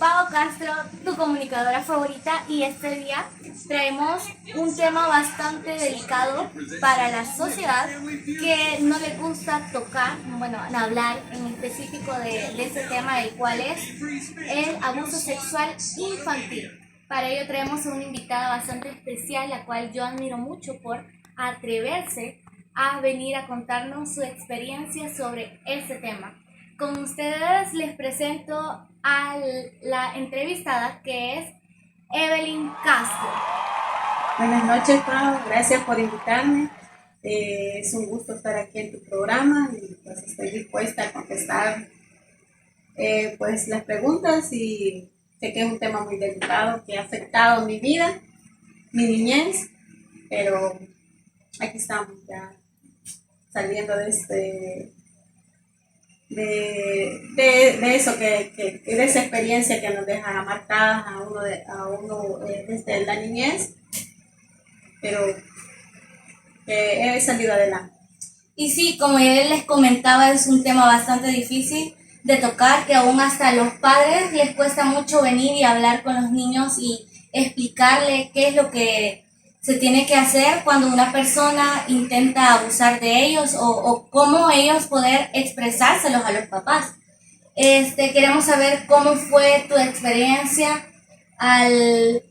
Pau Castro, tu comunicadora favorita, y este día traemos un tema bastante delicado para la sociedad que no le gusta tocar, bueno, hablar en específico de este tema, el cual es el abuso sexual infantil. Para ello traemos a una invitada bastante especial, la cual yo admiro mucho por atreverse a venir a contarnos su experiencia sobre este tema. Con ustedes les presento a la entrevistada, que es Evelyn Castro. Buenas noches, Pau. Gracias por invitarme. Es un gusto estar aquí en tu programa y pues estoy dispuesta a contestar pues las preguntas, y sé que es un tema muy delicado que ha afectado mi vida, mi niñez, pero aquí estamos ya saliendo de eso de esa experiencia que nos deja marcadas a uno desde la niñez, pero he salido adelante. Y sí, como ya les comentaba, es un tema bastante difícil de tocar, que aún hasta a los padres les cuesta mucho venir y hablar con los niños y explicarles qué es lo que se tiene que hacer cuando una persona intenta abusar de ellos, o cómo ellos poder expresárselos a los papás. Queremos saber cómo fue tu experiencia al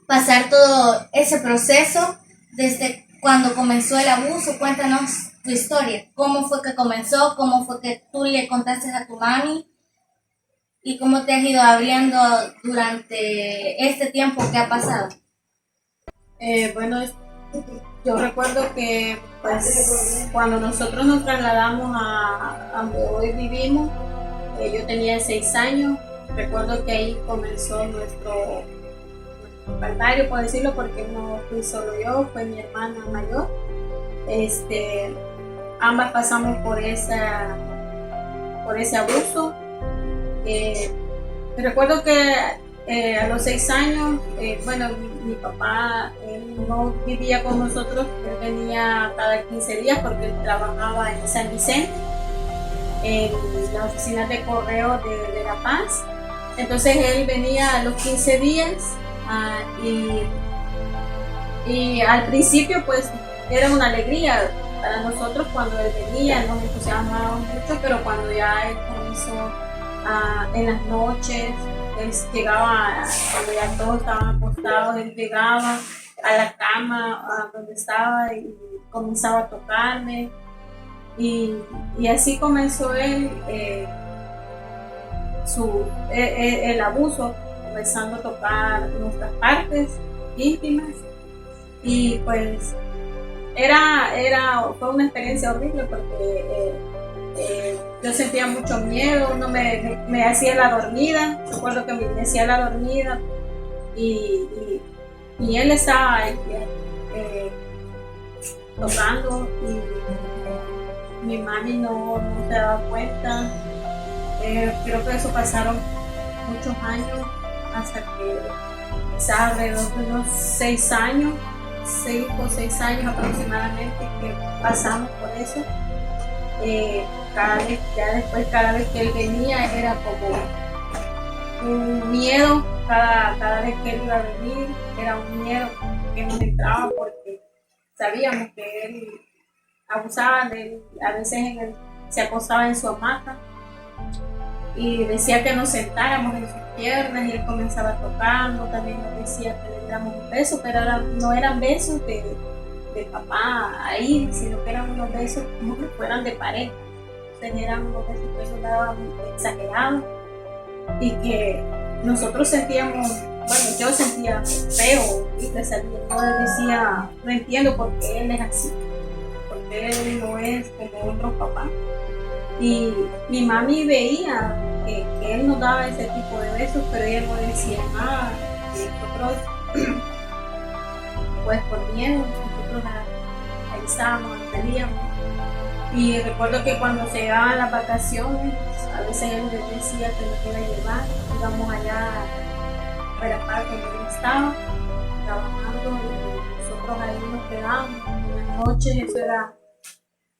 pasar todo ese proceso desde cuando comenzó el abuso. Cuéntanos tu historia, cómo fue que comenzó, cómo fue que tú le contaste a tu mami y cómo te has ido abriendo durante este tiempo que ha pasado. Bueno, yo recuerdo que pues cuando nosotros nos trasladamos a donde hoy vivimos, yo tenía 6 años. Recuerdo que ahí comenzó nuestro calvario, por decirlo, porque no fui solo yo, fue mi hermana mayor. Ambas pasamos por ese abuso. Recuerdo que a los 6 años, bueno, mi papá, él no vivía con nosotros, él venía cada 15 días porque él trabajaba en San Vicente, en la oficina de correo de La Paz. Entonces él venía a los 15 días y al principio pues era una alegría para nosotros cuando él venía, nos entusiasmábamos mucho, pero cuando ya él comenzó en las noches, él llegaba, cuando ya todos estaban acostados, él llegaba a la cama donde estaba y comenzaba a tocarme, y así comenzó él el abuso, comenzando a tocar nuestras partes íntimas. Y pues fue una experiencia horrible porque yo sentía mucho miedo, no me hacía la dormida. Recuerdo que me hacía la dormida y él estaba tocando, y mi mami no se daba cuenta. Creo que eso pasaron muchos años hasta que quizás alrededor de unos 6 años, 5 o 6 años aproximadamente, que pasamos por eso. Cada vez que él venía era como un miedo. Cada vez que él iba a venir era un miedo que nos entraba, porque sabíamos que él abusaba de él. A veces se acostaba en su hamaca y decía que nos sentáramos en sus piernas, y él comenzaba tocando. También nos decía que le diéramos un beso, pero no eran besos de papá ahí, sino que eran unos besos como que fueran de pareja. Entonces eran unos besos que eso daban exagerados, y que nosotros sentíamos, bueno, yo sentía feo, y yo decía, no entiendo por qué él es así, porque él no es como otros papás. Y mi mami veía que él nos daba ese tipo de besos, pero ella no decía nada. Y nosotros, pues por miedo, nosotros ahí estábamos, pedíamos. Y recuerdo que cuando se llegaban las vacaciones, a veces él les decía que nos iba a llevar. Íbamos allá a Verapaz, donde él estaba trabajando, y nosotros ahí nos quedábamos. En las noches eso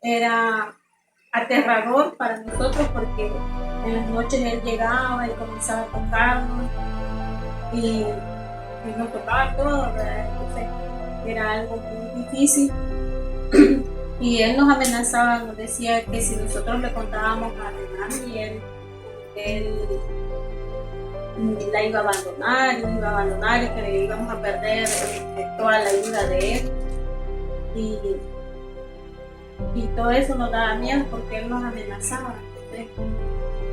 era aterrador para nosotros, porque en las noches él llegaba y comenzaba a tocarnos y nos tocaba todo, ¿verdad? Entonces era algo muy difícil y él nos amenazaba, nos decía que si nosotros le contábamos a mi mami, él la iba a abandonar y que le íbamos a perder toda la ayuda de él y todo eso nos daba miedo porque él nos amenazaba. Entonces,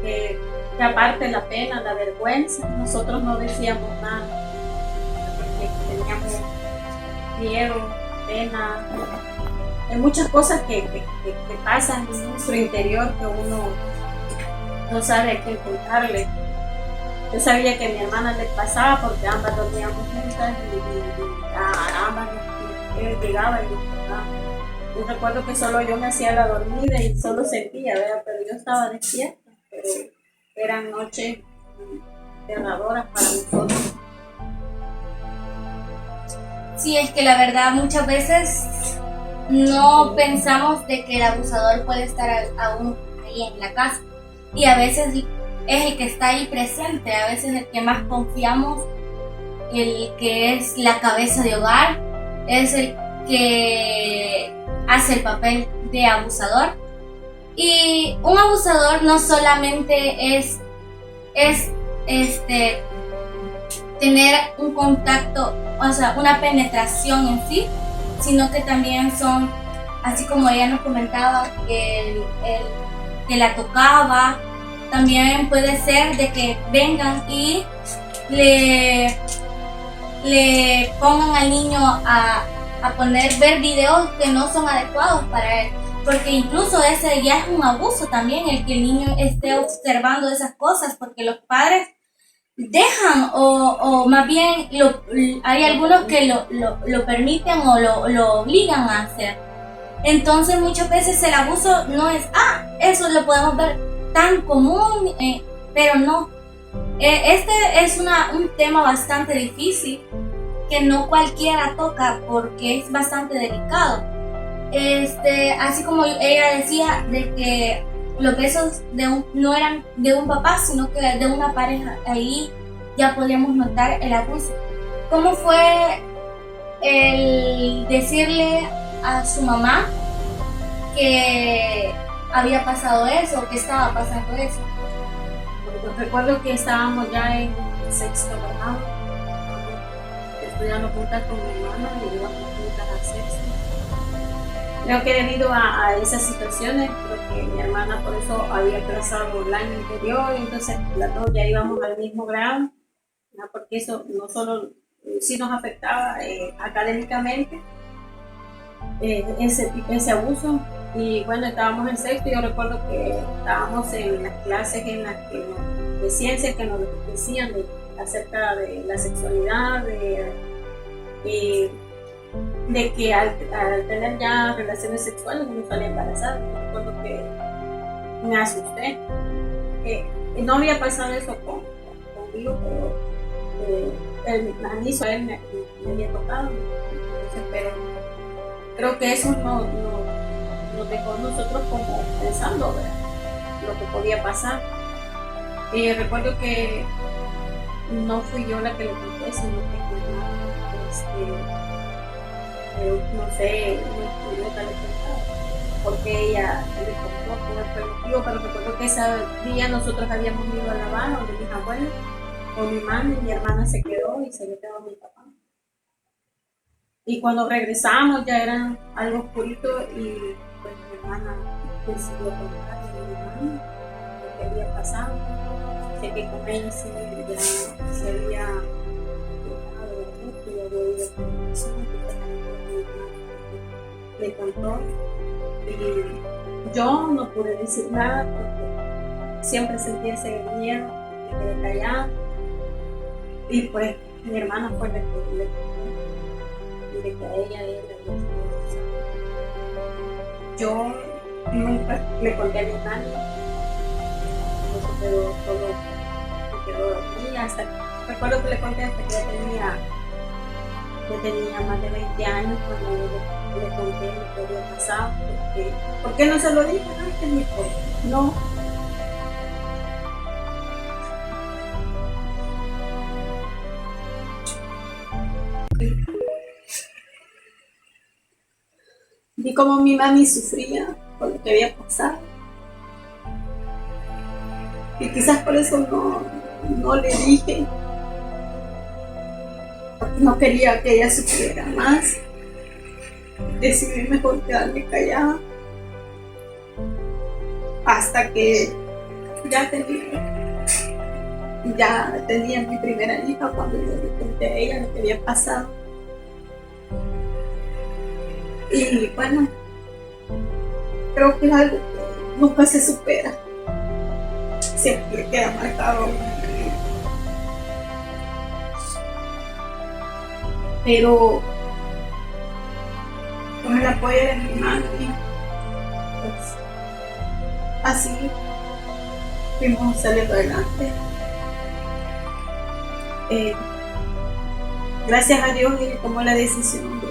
que aparte la pena, la vergüenza, nosotros no decíamos nada porque teníamos miedo, pena. Hay muchas cosas que pasan en nuestro interior que uno no sabe a quién contarle. Yo sabía que a mi hermana le pasaba porque ambas dormíamos juntas y a ambas llegaba y nos tocaba. Yo recuerdo que solo yo me hacía la dormida y solo sentía, ¿verdad? Pero yo estaba despierta, pero eran noches aterradoras para nosotros. Sí, es que la verdad muchas veces no pensamos de que el abusador puede estar aún ahí en la casa y a veces es el que está ahí presente, a veces el que más confiamos, el que es la cabeza de hogar, es el que hace el papel de abusador. Y un abusador no solamente es tener un contacto, o sea, una penetración en sí, sino que también son, así como ella nos comentaba, que la tocaba. También puede ser de que vengan y le pongan al niño a ver videos que no son adecuados para él, porque incluso ese ya es un abuso también, el que el niño esté observando esas cosas, porque los padres dejan o más bien hay algunos que lo permiten o lo obligan a hacer. Entonces muchas veces el abuso no es, eso lo podemos ver tan común, pero no. Este es un tema bastante difícil que no cualquiera toca porque es bastante delicado. Así como ella decía de que los besos no eran de un papá, sino que de una pareja, ahí ya podíamos notar el abuso. ¿Cómo fue el decirle a su mamá que había pasado eso, que estaba pasando eso? Recuerdo que estábamos ya en sexto grado, estudiando juntas con mi hermana y íbamos juntas a sexto. Creo que debido a esas situaciones, porque mi hermana por eso había atrasado el año anterior, entonces las dos ya íbamos al mismo grado, ¿no? Porque eso no solo sí nos afectaba académicamente, ese abuso. Y bueno, estábamos en sexto y yo recuerdo que estábamos en las clases de ciencias que nos decían acerca de la sexualidad, de que al tener ya relaciones sexuales uno salía embarazada. Yo recuerdo que me asusté. No había pasado eso conmigo, pero el anillo a él me había tocado. Entonces, pero creo que eso nos dejó nosotros como pensando, ¿verdad?, lo que podía pasar. Recuerdo que no fui yo la que le conté, sino que no sé, no le contaba porque ella le contó por el motivo, pero recuerdo que ese día nosotros habíamos ido a La Habana donde mis abuelos con mi mami, y mi hermana se quedó y se le quedó mi papá. Y cuando regresamos ya era algo oscurito y pues mi hermana decidió contarle a mi mamá lo que había pasado. Sé que con ella sí ya se había dejado de mucho y había ido con mi le contó y yo no pude decir nada porque siempre sentí ese miedo, me quedé callada y pues mi hermana fue la que le contó y de que a ella le había sido. Yo nunca le conté a mi hermana, me quedó dormida hasta recuerdo que le conté hasta que ya tenía más de 20 años cuando le conté lo que había pasado. ¿Por qué no se lo dije? No, Vi cómo mi mami sufría por lo que había pasado. Y quizás por eso no le dije, porque no quería que ella sufriera más. Decidí mejor quedarme callada hasta que ya tenía mi primera hija, cuando yo le conté a ella lo que había pasado. Y bueno, creo que es algo que nunca se supera, siempre queda marcado. Pero con el apoyo de mi madre, pues así fuimos saliendo adelante. Gracias a Dios ella tomó la decisión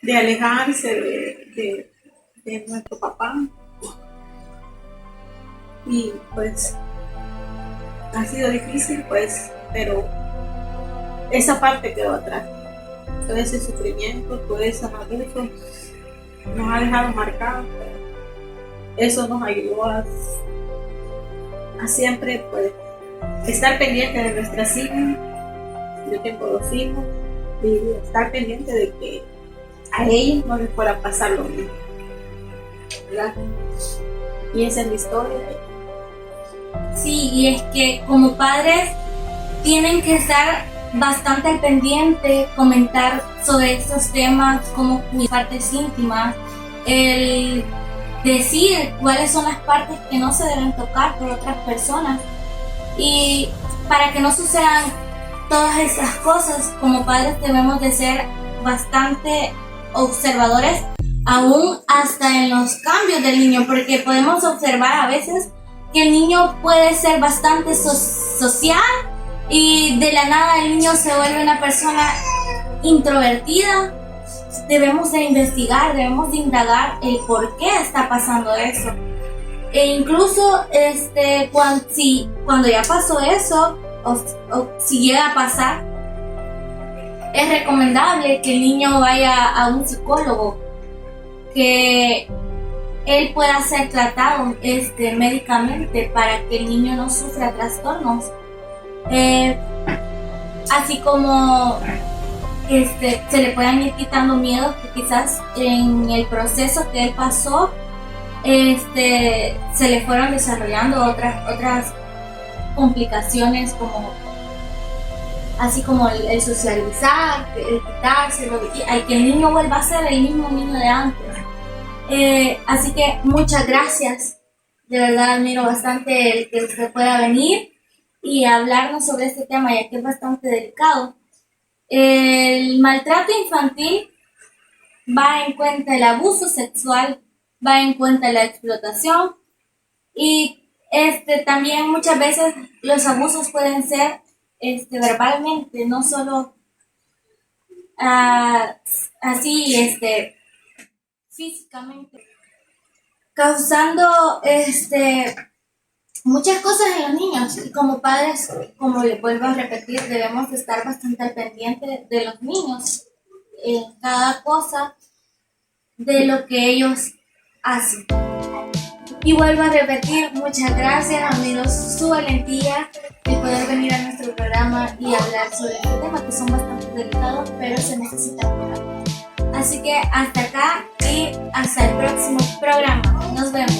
de alejarse de nuestro papá, y pues ha sido difícil, pues, pero esa parte quedó atrás. Todo ese sufrimiento, todos esos abusos nos ha dejado marcados, pero eso nos ayudó a siempre, pues, estar pendiente de nuestras hijas. Yo tengo 2 hijos, y estar pendiente de que a ellos no les fuera a pasar lo mismo, ¿verdad? Y esa es mi historia. Sí, y es que como padres tienen que estar bastante al pendiente, comentar sobre estos temas, como partes íntimas, el decir cuáles son las partes que no se deben tocar por otras personas, y para que no sucedan todas esas cosas, como padres debemos de ser bastante observadores, aún hasta en los cambios del niño, porque podemos observar a veces que el niño puede ser bastante social, y de la nada el niño se vuelve una persona introvertida. Debemos de investigar, debemos de indagar el por qué está pasando eso. E incluso cuando ya pasó eso, o si llega a pasar, es recomendable que el niño vaya a un psicólogo, que él pueda ser tratado médicamente para que el niño no sufra trastornos. Así como se le puedan ir quitando miedos que quizás en el proceso que él pasó se le fueron desarrollando otras complicaciones, como así como el socializar, el quitárselo, al que el niño vuelva a ser el mismo niño de antes. Así que muchas gracias, de verdad admiro bastante el que usted pueda venir y hablarnos sobre este tema, ya que es bastante delicado. El maltrato infantil va en cuenta el abuso sexual, va en cuenta la explotación, y también muchas veces los abusos pueden ser verbalmente, no solo así físicamente, causando muchas cosas en los niños. Y como padres, como le vuelvo a repetir, debemos estar bastante al pendiente de los niños en cada cosa de lo que ellos hacen. Y vuelvo a repetir, muchas gracias, amigos, su valentía de poder venir a nuestro programa y hablar sobre este tema, que son bastante delicados, pero se necesitan hablar. Así que hasta acá y hasta el próximo programa. Nos vemos.